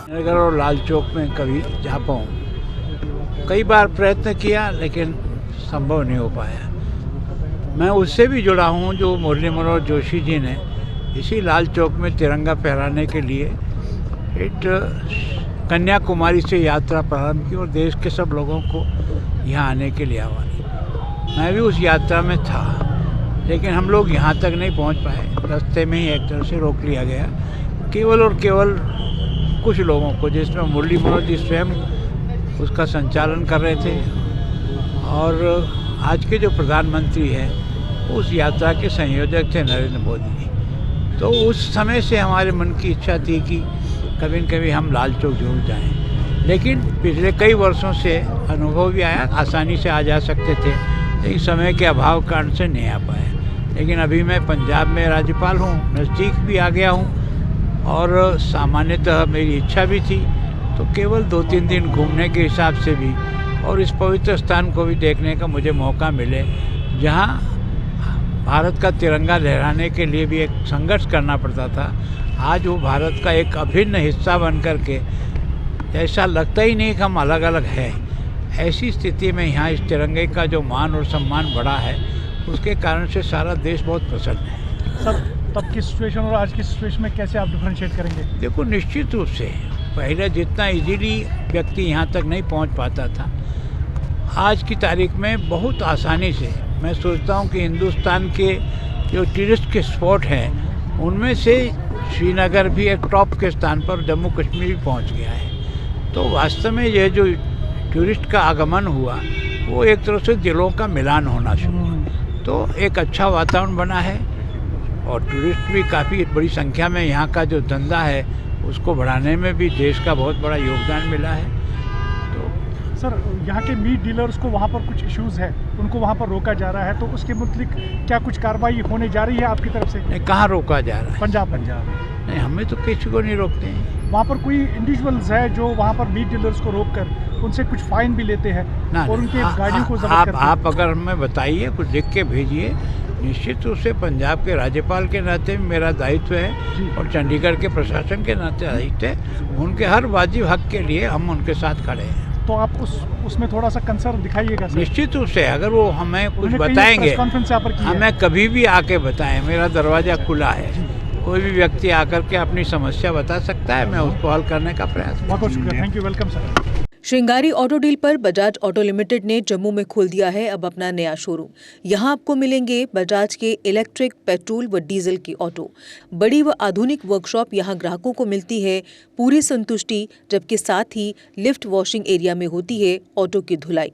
नगर और लाल चौक में कभी जा पाऊँ, कई बार प्रयत्न किया लेकिन संभव नहीं हो पाया। मैं उससे भी जुड़ा हूँ जो मुरली मनोहर जोशी जी ने इसी लाल चौक में तिरंगा फहराने के लिए एक कन्याकुमारी से यात्रा प्रारंभ की और देश के सब लोगों को यहाँ आने के लिए आह्वान। मैं भी उस यात्रा में था, लेकिन हम लोग यहाँ तक नहीं पहुँच पाए। रास्ते में ही एक तरह से रोक लिया गया, केवल और केवल कुछ लोगों को, जिसमें मुरली मनोहर जी स्वयं उसका संचालन कर रहे थे और आज के जो प्रधानमंत्री हैं उस यात्रा के संयोजक थे नरेंद्र मोदी जी। तो उस समय से हमारे मन की इच्छा थी कि कभी न कभी हम लाल चौक जरूर जाएं, लेकिन पिछले कई वर्षों से अनुभव भी आया, आसानी से आ जा सकते थे, लेकिन समय के अभाव कारण से नहीं आ पाए। लेकिन अभी मैं पंजाब में राज्यपाल हूँ, नज़दीक भी आ गया हूँ और सामान्यतः मेरी इच्छा भी थी, तो केवल 2-3 दिन घूमने के हिसाब से भी और इस पवित्र स्थान को भी देखने का मुझे मौका मिले, जहाँ भारत का तिरंगा लहराने के लिए भी एक संघर्ष करना पड़ता था। आज वो भारत का एक अभिन्न हिस्सा बन कर के ऐसा लगता ही नहीं कि हम अलग अलग हैं। ऐसी स्थिति में यहाँ इस तिरंगे का जो मान और सम्मान बढ़ा है, उसके कारण से सारा देश बहुत प्रसन्न है। सर, तब की सिचुएशन और आज की सिचुएशन में कैसे आप डिफरेंशिएट करेंगे? देखो, निश्चित रूप से पहले जितना इजीली व्यक्ति यहाँ तक नहीं पहुँच पाता था, आज की तारीख में बहुत आसानी से मैं सोचता हूँ कि हिंदुस्तान के जो टूरिस्ट के स्पॉट हैं उनमें से श्रीनगर भी एक टॉप के स्थान पर, जम्मू कश्मीर भी पहुँच गया है। तो वास्तव में यह जो टूरिस्ट का आगमन हुआ वो एक तरह से दिलों का मिलान होना शुरू हुआ, तो एक अच्छा वातावरण बना है और टूरिस्ट भी काफ़ी बड़ी संख्या में, यहाँ का जो धंधा है उसको बढ़ाने में भी देश का बहुत बड़ा योगदान मिला है। तो सर, यहाँ के मीट डीलर्स को वहाँ पर कुछ इश्यूज़ है, उनको वहाँ पर रोका जा रहा है, तो उसके मुताबिक क्या कुछ कार्रवाई होने जा रही है आपकी तरफ से? नहीं, कहाँ रोका जा रहा है? पंजाब नहीं, हमें तो किसी को नहीं रोकते हैं। वहाँ पर कोई इंडिविजुअल्स है जो वहाँ पर मीट डीलर्स को रोक कर उनसे कुछ फाइन भी लेते हैं और उनके गाड़ियों को जब्त करते हैं। आप अगर हमें बताइए, कुछ लिख के भेजिए। निश्चित रूप से पंजाब के राज्यपाल के नाते मेरा दायित्व है और चंडीगढ़ के प्रशासन के नाते दायित्व है, उनके हर वाजिब हक के लिए हम उनके साथ खड़े हैं। तो आप उसमें थोड़ा सा कंसर्न दिखाइएगा सर। निश्चित रूप से, अगर वो हमें कुछ बताएंगे, हमें कभी भी आके बताएं, मेरा दरवाज़ा खुला है। कोई भी व्यक्ति आकर के अपनी समस्या बता सकता है, मैं उसको हल करने का प्रयास। बहुत बहुत शुक्रिया, thank you, welcome sir. Shringari auto deal पर बजाज ऑटो लिमिटेड ने जम्मू में खोल दिया है अब अपना नया शोरूम। यहां आपको मिलेंगे बजाज के इलेक्ट्रिक, पेट्रोल व डीजल की ऑटो। बड़ी व आधुनिक वर्कशॉप यहां ग्राहकों को मिलती है पूरी संतुष्टि, जबकि साथ ही लिफ्ट वॉशिंग एरिया में होती है ऑटो की धुलाई।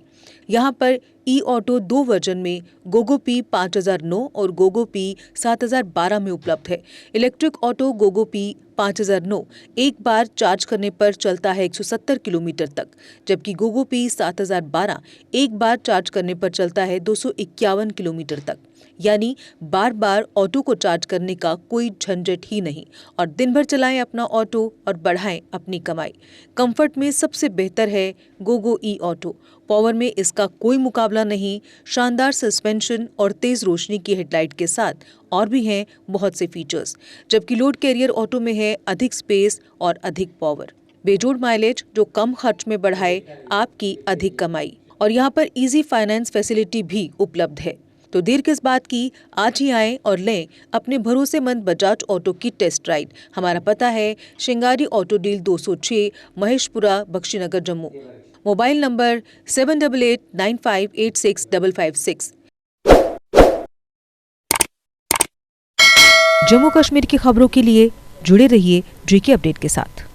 यहां पर ई ऑटो 2 वर्जन में गोगो पी 5009 और गोगो पी 7012 में उपलब्ध है। इलेक्ट्रिक ऑटो गोगो पी 5009 एक बार चार्ज करने पर चलता है 170 किलोमीटर तक, जबकि गोगो पी 7012 एक बार चार्ज करने पर चलता है 251 किलोमीटर तक। यानी बार बार ऑटो को चार्ज करने का कोई झंझट ही नहीं और दिन भर चलाएं अपना ऑटो और बढ़ाएं अपनी कमाई। कंफर्ट में सबसे बेहतर है गोगो ई ऑटो। पावर में इसका कोई मुकाबला नहीं। शानदार सस्पेंशन और तेज रोशनी की हेडलाइट के साथ और भी हैं बहुत से फीचर्स, जबकि लोड कैरियर ऑटो में है अधिक स्पेस और अधिक पावर। बेजोड़ माइलेज जो कम खर्च में बढ़ाए आपकी अधिक कमाई। और यहाँ पर इजी फाइनेंस फैसिलिटी भी उपलब्ध है। तो देर किस बात की, आज ही आएं और लें अपने भरोसेमंद बजाज ऑटो की टेस्ट राइड। हमारा पता है Shringari auto deal 206, Maheshpura, Bakshinagar, Jammu. Mobile number 7889586556। Jammu Kashmir की खबरों के लिए जुड़े रहिए GK अपडेट के साथ।